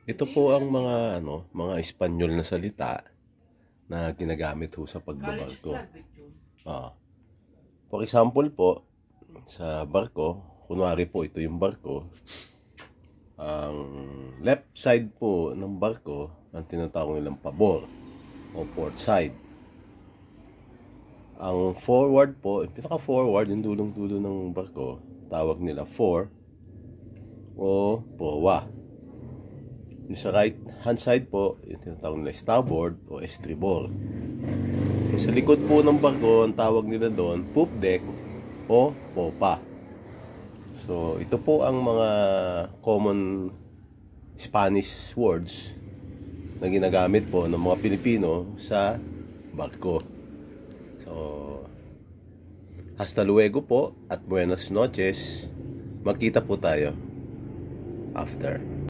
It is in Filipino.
Ito po ang mga mga Espanyol na salita na ginagamit ho sa pagbabarko. Ah, for example po, sa barko, kunwari po ito yung barko, ang left side po ng barko ang tinatawag nilang pabor o port side. Ang forward po, yung pinaka-forward, yung dulong-dulo ng barko, tawag nila fore o proa. Yung sa right hand side po, yung tinatawag nila starboard o estribor. Yung sa likod po ng barko, ang tawag nila doon, poop deck o popa. So, ito po ang mga common Spanish words na ginagamit po ng mga Pilipino sa barko. So, hasta luego po at buenas noches. Magkita po tayo after.